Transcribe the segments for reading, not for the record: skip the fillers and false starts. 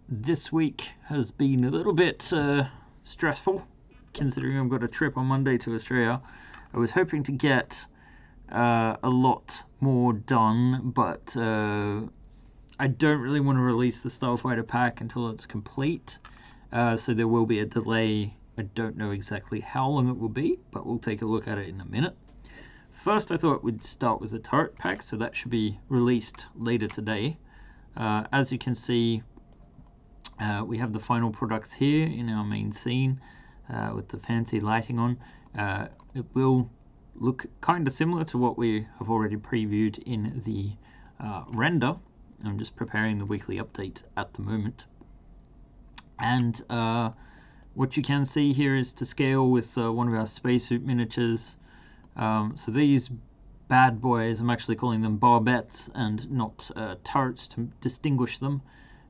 This week has been a little bit stressful, considering I've got a trip on Monday to Australia. I was hoping to get a lot more done, but I don't really want to release the Starfighter pack until it's complete. So there will be a delay. I don't know exactly how long it will be, but we'll take a look at it in a minute. First, I thought we'd start with the turret pack, so that should be released later today. As you can see, we have the final product here in our main scene with the fancy lighting on. It will look kind of similar to what we have already previewed in the render. I'm just preparing the weekly update at the moment. And what you can see here is to scale with one of our spacesuit miniatures. So these bad boys, I'm actually calling them barbettes and not turrets to distinguish them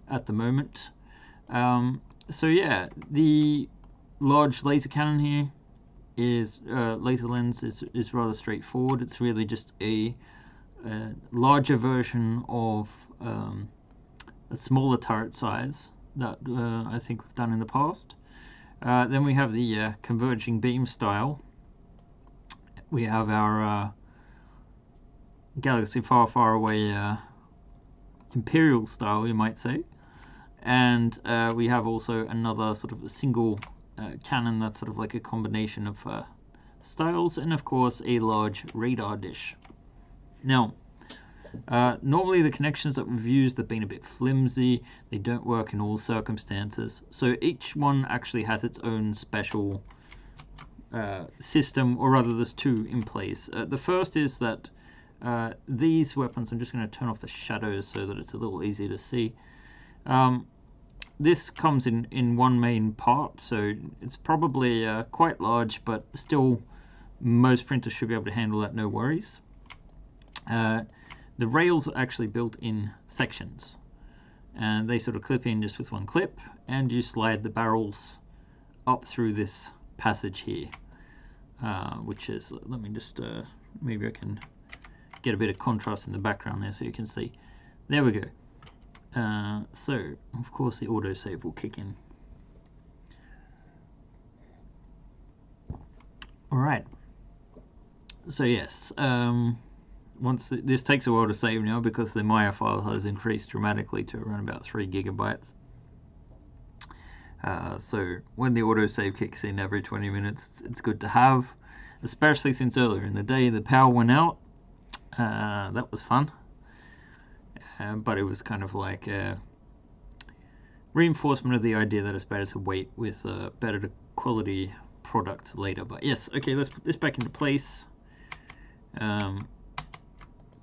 at the moment. So yeah, the large laser cannon here is laser lens is rather straightforward. It's really just a larger version of a smaller turret size that I think we've done in the past. Then we have the converging beam style. We have our galaxy far, far away Imperial style, you might say. And we have also another sort of a single cannon that's sort of like a combination of styles, and of course a large radar dish. Now, normally the connections that we've used have been a bit flimsy. They don't work in all circumstances. So each one actually has its own special system, or rather there's two in place. The first is that these weapons, I'm just going to turn off the shadows so that it's a little easier to see. This comes in one main part, so it's probably quite large, but still most printers should be able to handle that, no worries. The rails are actually built in sections, and they sort of clip in just with one clip, and you slide the barrels up through this passage here, which is, let me just, maybe I can get a bit of contrast in the background there so you can see. There we go. So, of course, the autosave will kick in. Alright. So, yes, once this takes a while to save now because the Maya file has increased dramatically to around about 3 gigabytes. So, when the autosave kicks in every 20 minutes, it's good to have, especially since earlier in the day the power went out. That was fun. But it was kind of like a reinforcement of the idea that it's better to wait with a better quality product later. But yes, okay, let's put this back into place. There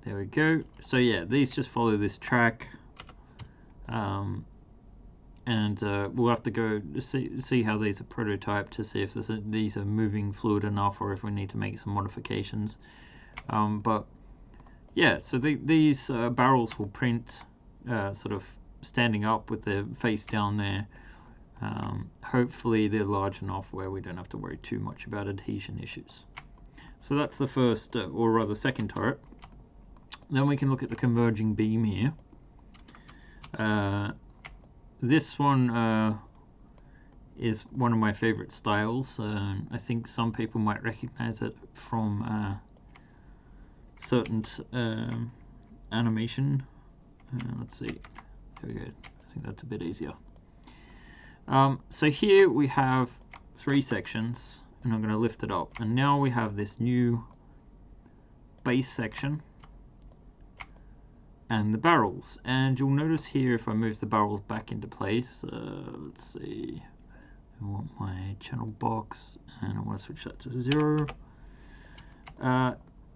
we go. So yeah, these just follow this track, and we'll have to go see how these are prototyped to see if these are moving fluid enough or if we need to make some modifications. But yeah, so these barrels will print sort of standing up with the face down there. Hopefully they're large enough where we don't have to worry too much about adhesion issues. So that's the first, or rather second turret. Then we can look at the converging beam here. This one is one of my favorite styles. I think some people might recognize it from certain animation. Let's see, there we go. I think that's a bit easier. So here we have 3 sections, and I'm going to lift it up, and now we have this new base section and the barrels. And you'll notice here, if I move the barrels back into place, let's see, I want my channel box and I want to switch that to 0.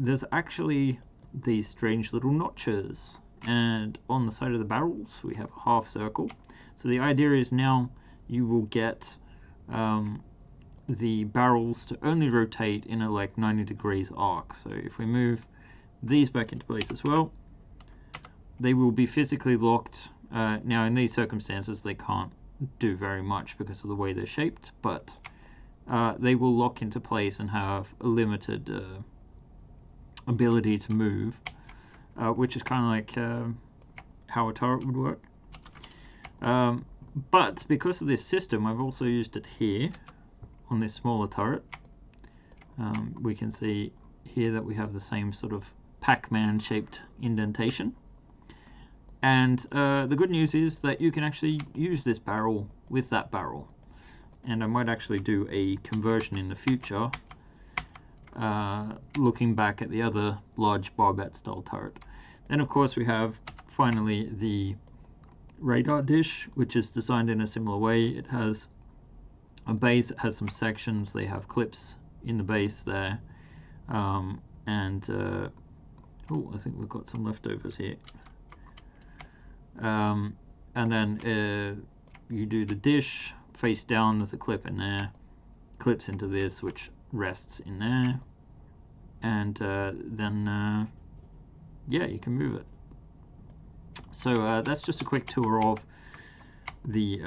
There's actually these strange little notches, and on the side of the barrels we have a half circle. So the idea is now you will get the barrels to only rotate in a like 90 degrees arc. So if we move these back into place as well, they will be physically locked. Now in these circumstances they can't do very much because of the way they're shaped, but they will lock into place and have a limited ability to move, which is kind of like how a turret would work. But because of this system, I've also used it here on this smaller turret. We can see here that we have the same sort of Pac-Man shaped indentation. And the good news is that you can actually use this barrel with that barrel. And I might actually do a conversion in the future, looking back at the other large barbette style turret. Then of course we have finally the radar dish, which is designed in a similar way. It has a base, it has some sections, they have clips in the base there, oh, I think we've got some leftovers here. And then you do the dish face down, there's a clip in there, clips into this, which rests in there, and then yeah, you can move it. So that's just a quick tour of the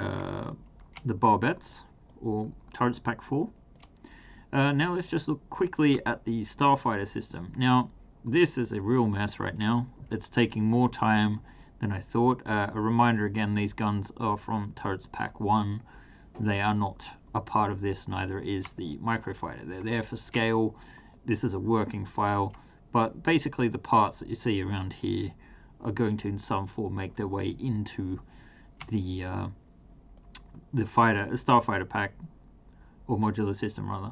barbettes, or turrets pack 4. Now let's just look quickly at the Starfighter system. Now this is a real mess right now. It's taking more time than I thought. A reminder again, these guns are from turrets pack 1. They are not a part of this, neither is the microfighter. They're there for scale. This is a working file, but basically the parts that you see around here are going to in some form make their way into the Starfighter pack, or modular system rather.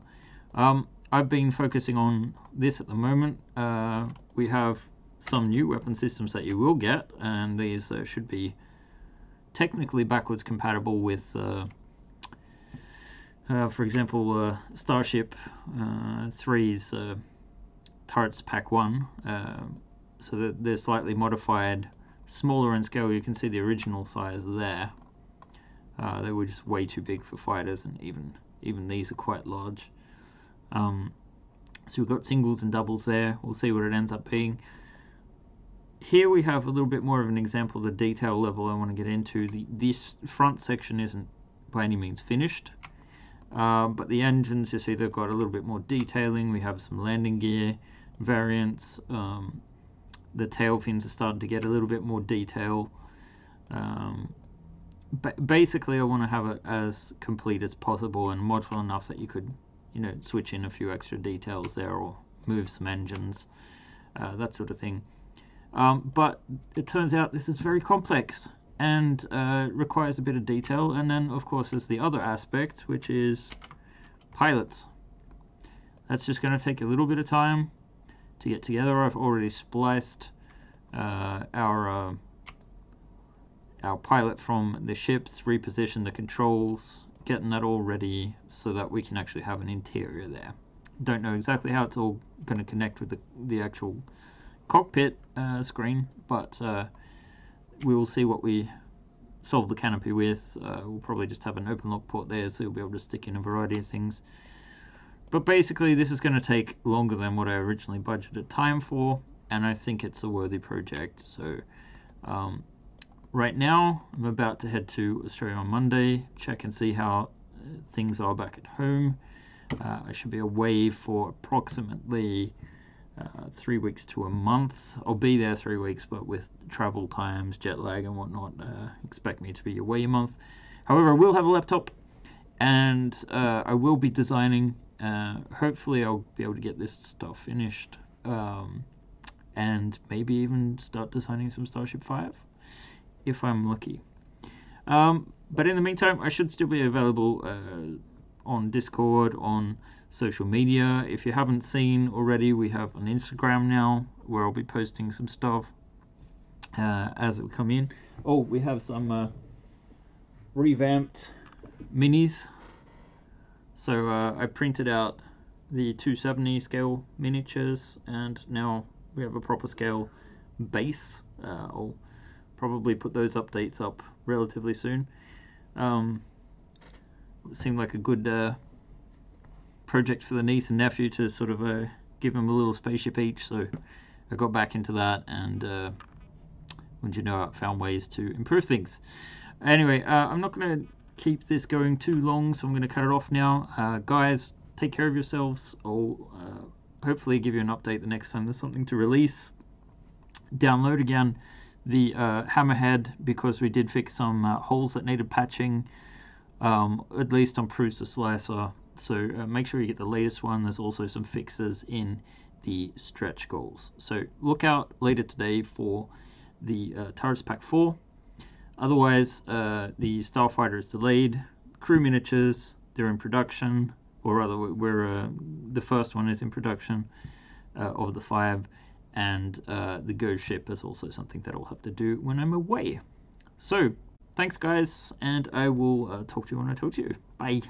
I've been focusing on this at the moment. We have some new weapon systems that you will get, and these should be technically backwards compatible with for example, Starship 3's turrets pack 1, so that they're slightly modified, smaller in scale. You can see the original size there. They were just way too big for fighters, and even these are quite large. So we've got singles and doubles there. We'll see what it ends up being. Here we have a little bit more of an example of the detail level I want to get into. This front section isn't by any means finished. But the engines, you see, they've got a little bit more detailing. We have some landing gear variants. The tail fins are starting to get a little bit more detail. Basically, I want to have it as complete as possible and modular enough that you could, switch in a few extra details there or move some engines, that sort of thing. But it turns out this is very complex and requires a bit of detail. And then of course there's the other aspect, which is pilots. That's just going to take a little bit of time to get together. I've already spliced our pilot from the ships, repositioned the controls, getting that all ready so that we can actually have an interior there. Don't know exactly how it's all going to connect with the actual cockpit screen, but we will see what we solve the canopy with. We'll probably just have an open lock port there, so you'll be able to stick in a variety of things. But basically this is going to take longer than what I originally budgeted time for, and I think it's a worthy project. So right now I'm about to head to Australia on Monday, check and see how things are back at home. I should be away for approximately 3 weeks to a month. I'll be there 3 weeks, but with travel times, jet lag and whatnot, expect me to be away a month. However, I will have a laptop, and I will be designing. Hopefully I'll be able to get this stuff finished, and maybe even start designing some Starship 5 if I'm lucky. But in the meantime, I should still be available on Discord, on social media. If you haven't seen already, we have an Instagram now where I'll be posting some stuff as it come in. Oh, we have some revamped minis. So I printed out the 270 scale miniatures, and now we have a proper scale base. I'll probably put those updates up relatively soon. It seemed like a good project for the niece and nephew to sort of give them a little spaceship each, so I got back into that, and wouldn't you know, I found ways to improve things. Anyway, I'm not going to keep this going too long, so I'm going to cut it off now. Guys, take care of yourselves. I'll hopefully give you an update the next time there's something to release. Download again the hammerhead, because we did fix some holes that needed patching, at least on Prusa Slicer. So make sure you get the latest one. There's also some fixes in the stretch goals. So look out later today for the turrets pack 4. Otherwise, the Starfighter is delayed. Crew miniatures, they're in production, or rather, the first one is in production of the 5, and the Go ship is also something that I'll have to do when I'm away. So, thanks guys, and I will talk to you when I talk to you. Bye.